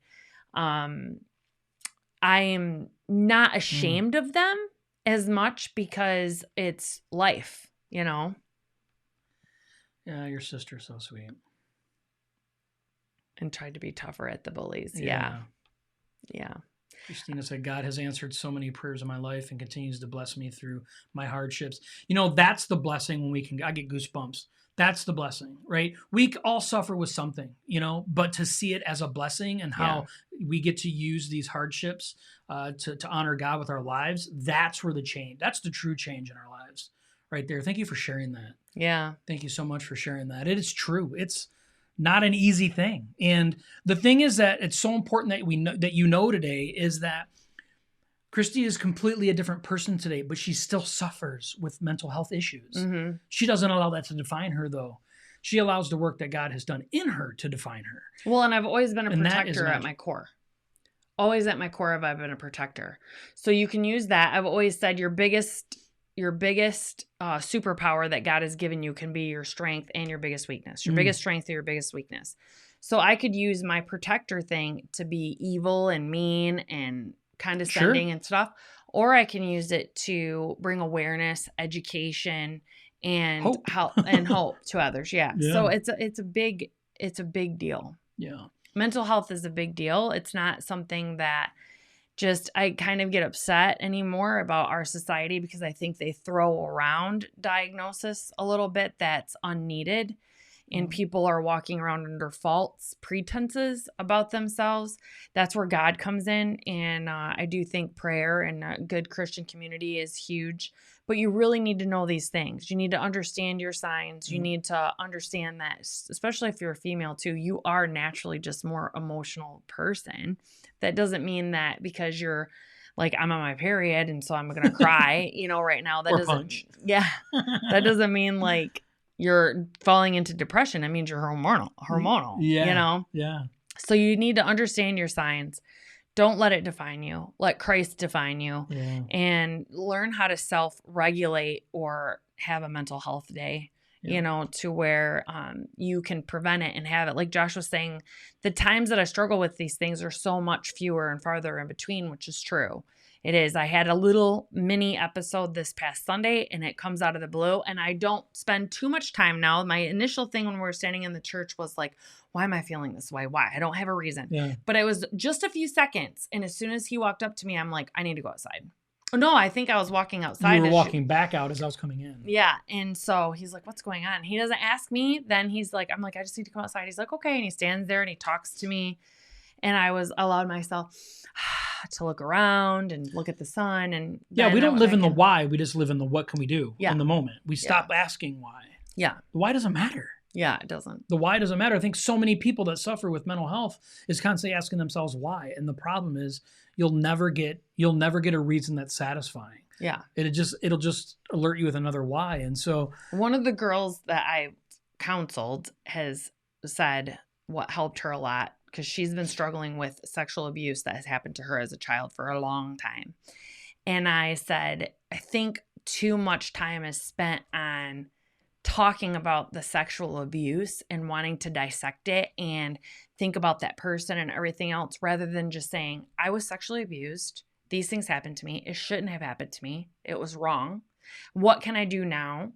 I am not ashamed of them as much because it's life, Yeah, your sister's so sweet. And tried to be tougher at the bullies. Yeah. Christina said, God has answered so many prayers in my life and continues to bless me through my hardships. That's the blessing when I get goosebumps. That's the blessing, right? We all suffer with something, but to see it as a blessing and how we get to use these hardships to honor God with our lives, that's where the change, that's the true change in our lives right there. Thank you for sharing that. Yeah. Thank you so much for sharing that. It is true. It's not an easy thing. And the thing is that it's so important that we know, that today, is that Christy is completely a different person today, but she still suffers with mental health issues. Mm-hmm. She doesn't allow that to define her, though. She allows the work that God has done in her to define her. Well, and I've always been a protector at my core. Always at my core have I been a protector. So you can use that. I've always said your biggest superpower that God has given you can be your strength and your biggest weakness. Your biggest strength or your biggest weakness. So I could use my protector thing to be evil and mean and condescending and stuff, or I can use it to bring awareness, education, and Hope. hope to others. Yeah. So it's a big deal. Yeah. Mental health is a big deal. It's not something that I kind of get upset anymore about our society, because I think they throw around diagnosis a little bit that's unneeded. And people are walking around under false pretenses about themselves. That's where God comes in. And I do think prayer and a good Christian community is huge. But you really need to know these things. You need to understand your signs. You need to understand that, especially if you're a female too, you are naturally just more emotional person. That doesn't mean that because you're like, I'm on my period and so I'm going to cry, right now. That or doesn't, punch. yeah, that doesn't mean like you're falling into depression. It means you're hormonal, Yeah. So you need to understand your signs. Don't let it define you. Let Christ define you, and learn how to self-regulate or have a mental health day, to where you can prevent it and have it. Like Josh was saying, the times that I struggle with these things are so much fewer and farther in between, which is true. It is. I had a little mini episode this past Sunday, and it comes out of the blue, and I don't spend too much time now. My initial thing when we were standing in the church was like, why am I feeling this way? Why? I don't have a reason. Yeah. But it was just a few seconds, and as soon as he walked up to me, I'm like, I need to go outside. No, I think I was walking outside. You were walking back out as I was coming in. Yeah. And so he's like, what's going on? He doesn't ask me. Then he's like, I'm like, I just need to come outside. He's like, okay. And he stands there and he talks to me. And I allowed myself to look around and look at the sun. And we don't live in the why. We just live in the what can we do in the moment. We stop asking why. Yeah. The why doesn't matter. Yeah, it doesn't. The why doesn't matter. I think so many people that suffer with mental health is constantly asking themselves why. And the problem is you'll never get a reason that's satisfying. Yeah. It'll just alert you with another why. And so one of the girls that I counseled has said what helped her a lot, because she's been struggling with sexual abuse that has happened to her as a child for a long time. And I said, I think too much time is spent on talking about the sexual abuse and wanting to dissect it and think about that person and everything else, rather than just saying, I was sexually abused. These things happened to me. It shouldn't have happened to me. It was wrong. What can I do now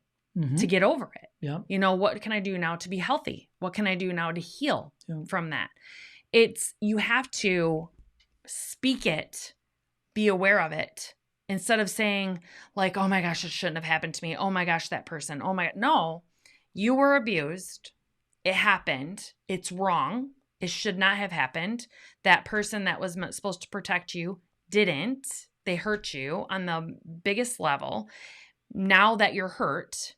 to get over it? Yeah. What can I do now to be healthy? What can I do now to heal from that? You have to speak it, be aware of it, instead of saying like, oh my gosh, it shouldn't have happened to me. Oh my gosh, that person. Oh my, no, you were abused. It happened. It's wrong. It should not have happened. That person that was supposed to protect you didn't. They hurt you on the biggest level. Now that you're hurt,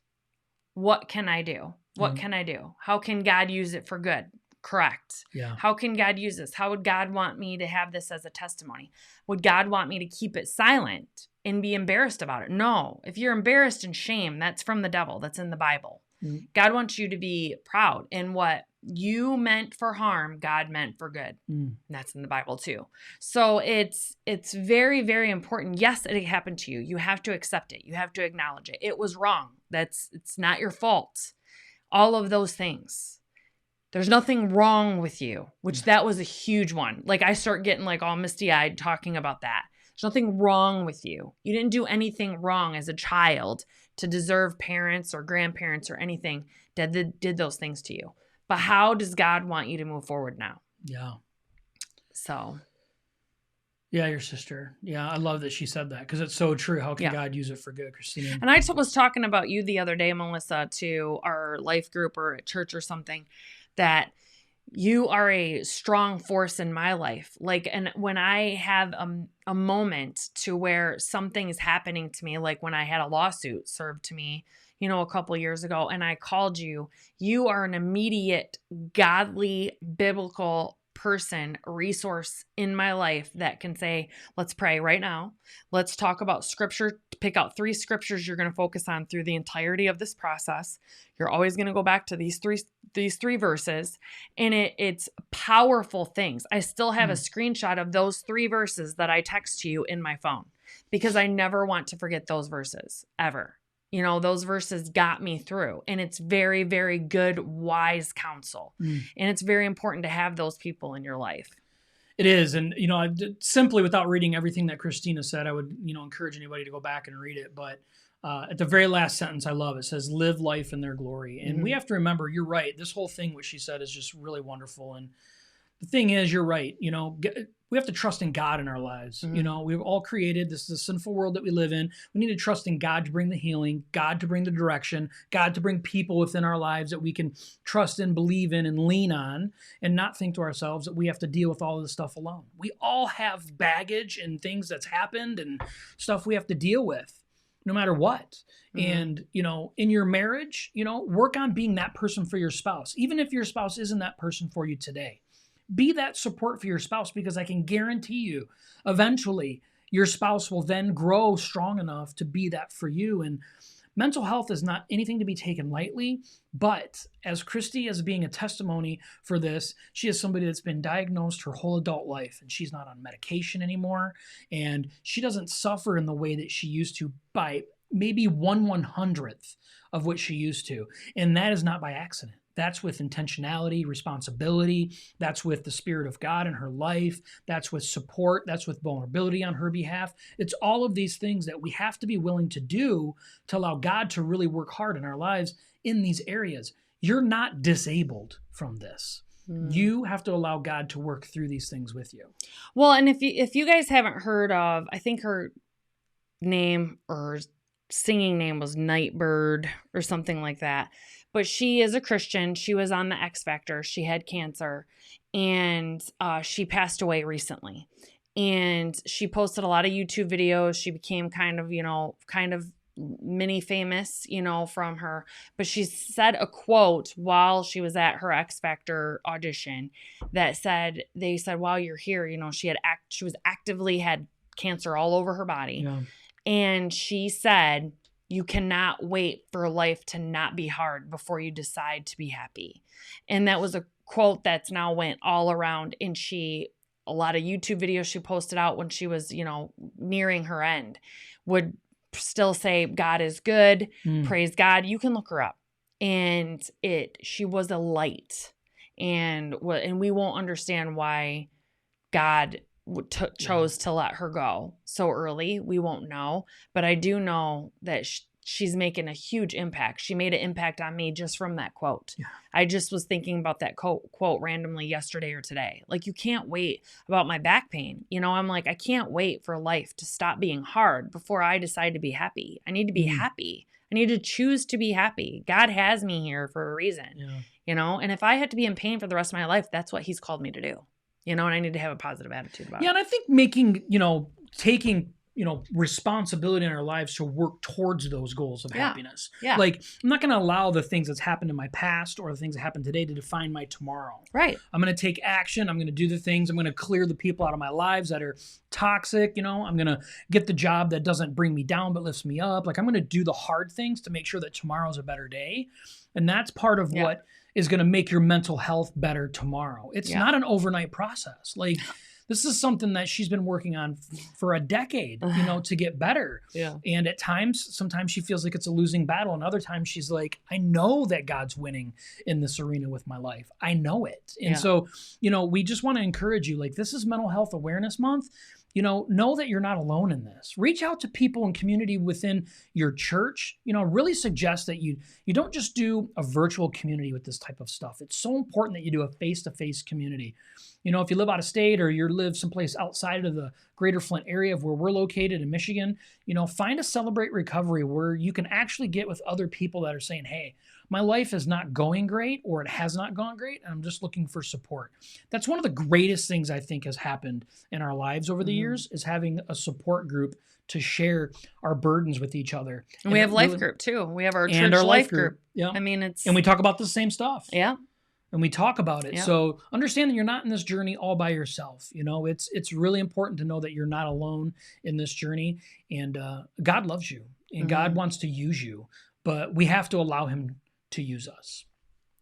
what can I do? What can I do? How can God use it for good? Correct. Yeah. How can God use this? How would God want me to have this as a testimony? Would God want me to keep it silent and be embarrassed about it? No. If you're embarrassed and shame, that's from the devil. That's in the Bible. God wants you to be proud. And what you meant for harm, God meant for good. And that's in the Bible too. So it's very, very important. Yes, it happened to you. You have to accept it. You have to acknowledge it. It was wrong. It's not your fault. All of those things. There's nothing wrong with you, which that was a huge one. Like I start getting like all misty-eyed talking about that. There's nothing wrong with you. You didn't do anything wrong as a child to deserve parents or grandparents or anything that did those things to you. But how does God want you to move forward now? Yeah. So. Yeah, your sister. Yeah, I love that she said that, because it's so true. How can God use it for good, Christina? And I was talking about you the other day, Melissa, to our life group or at church or something, that you are a strong force in my life. Like, and when I have a moment to where something is happening to me, like when I had a lawsuit served to me, a couple years ago, and I called you, you are an immediate, godly, biblical person, resource in my life that can say, let's pray right now. Let's talk about scripture. Pick out 3 scriptures you're going to focus on through the entirety of this process. You're always going to go back to these three verses, and it's powerful things. I still have a screenshot of those 3 verses that I text to you in my phone, because I never want to forget those verses ever. Those verses got me through, and it's very, very good, wise counsel. And it's very important to have those people in your life. It is. And, simply without reading everything that Christina said, I would, encourage anybody to go back and read it. But at the very last sentence, I love it. It says, live life in their glory. And we have to remember, you're right. This whole thing, what she said, is just really wonderful. And the thing is, you're right. We have to trust in God in our lives. We've all created, this is a sinful world that we live in. We need to trust in God to bring the healing, God to bring the direction, God to bring people within our lives that we can trust in, believe in, and lean on, and not think to ourselves that we have to deal with all of this stuff alone. We all have baggage and things that's happened and stuff we have to deal with, no matter what. And, in your marriage, work on being that person for your spouse, even if your spouse isn't that person for you today. Be that support for your spouse, because I can guarantee you, eventually, your spouse will then grow strong enough to be that for you. And mental health is not anything to be taken lightly, but as Christy is being a testimony for this, she is somebody that's been diagnosed her whole adult life, and she's not on medication anymore, and she doesn't suffer in the way that she used to by maybe 1/100th of what she used to. And that is not by accident. That's with intentionality, responsibility. That's with the Spirit of God in her life. That's with support. That's with vulnerability on her behalf. It's all of these things that we have to be willing to do to allow God to really work hard in our lives in these areas. You're not disabled from this. You have to allow God to work through these things with you. Well, and if you guys haven't heard of, I think her name or singing name was Nightbird or something like that. But she is a Christian. She was on the X Factor. She had cancer, and she passed away recently. And she posted a lot of YouTube videos. She became kind of mini famous, from her. But she said a quote while she was at her X Factor audition that said, they said, while you're here, she was actively had cancer all over her body. Yeah. And she said, you cannot wait for life to not be hard before you decide to be happy. And that was a quote that's now went all around. And a lot of YouTube videos she posted out when she was, nearing her end would still say, God is good. Praise God. You can look her up. And she was a light. And we won't understand why God chose to let her go so early. We won't know, but I do know that she's making a huge impact. She made an impact on me just from that quote. Yeah. I just was thinking about that quote randomly yesterday or today. Like, you can't wait about my back pain. I'm like, I can't wait for life to stop being hard before I decide to be happy. I need to be happy. I need to choose to be happy. God has me here for a reason, and if I had to be in pain for the rest of my life, that's what he's called me to do. And I need to have a positive attitude about it. Yeah, and I think making, taking, responsibility in our lives to work towards those goals of happiness. Yeah. Like, I'm not going to allow the things that's happened in my past or the things that happen today to define my tomorrow. Right. I'm going to take action. I'm going to do the things. I'm going to clear the people out of my lives that are toxic. I'm going to get the job that doesn't bring me down but lifts me up. Like, I'm going to do the hard things to make sure that tomorrow's a better day. And that's part of what is going to make your mental health better tomorrow. It's not an overnight process. Like, this is something that she's been working on for a decade, to get better. Yeah. And at times, sometimes she feels like it's a losing battle. And other times she's like, I know that God's winning in this arena with my life. I know it. And so, we just want to encourage you, like, this is Mental Health Awareness Month. Know that you're not alone in this. Reach out to people and community within your church. Really suggest that you don't just do a virtual community with this type of stuff. It's so important that you do a face-to-face community. If you live out of state or you live someplace outside of the greater Flint area of where we're located in Michigan, find a Celebrate Recovery where you can actually get with other people that are saying, hey, my life is not going great, or it has not gone great, and I'm just looking for support. That's one of the greatest things I think has happened in our lives over the years, is having a support group to share our burdens with each other. And we have life group too. We have our church life group. Yeah. I mean, and we talk about the same stuff. Yeah. And we talk about it. Yeah. So understand that you're not in this journey all by yourself. It's really important to know that you're not alone in this journey. And God loves you, and God wants to use you, but we have to allow him to use us.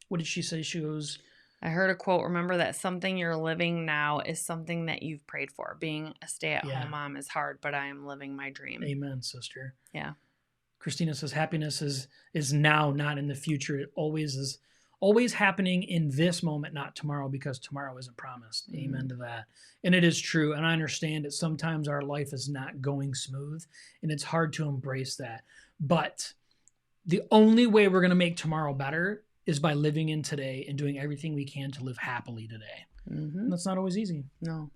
What did she say? She goes, I heard a quote. Remember that something you're living now is something that you've prayed for. Being a stay-at-home mom is hard, but I am living my dream. Amen, sister. Yeah. Christina says happiness is now, not in the future. It always is always happening in this moment, not tomorrow, because tomorrow isn't promised. Amen to that. And it is true. And I understand that sometimes our life is not going smooth, and it's hard to embrace that. But the only way we're going to make tomorrow better is by living in today and doing everything we can to live happily today. And that's not always easy. No.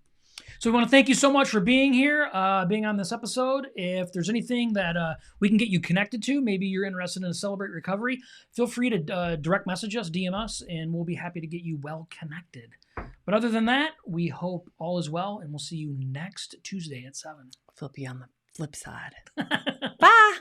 So we want to thank you so much for being here, being on this episode. If there's anything that we can get you connected to, maybe you're interested in Celebrate Recovery, feel free to direct message us, DM us, and we'll be happy to get you well connected. But other than that, we hope all is well, and we'll see you next Tuesday at 7. Flip you on the flip side. Bye.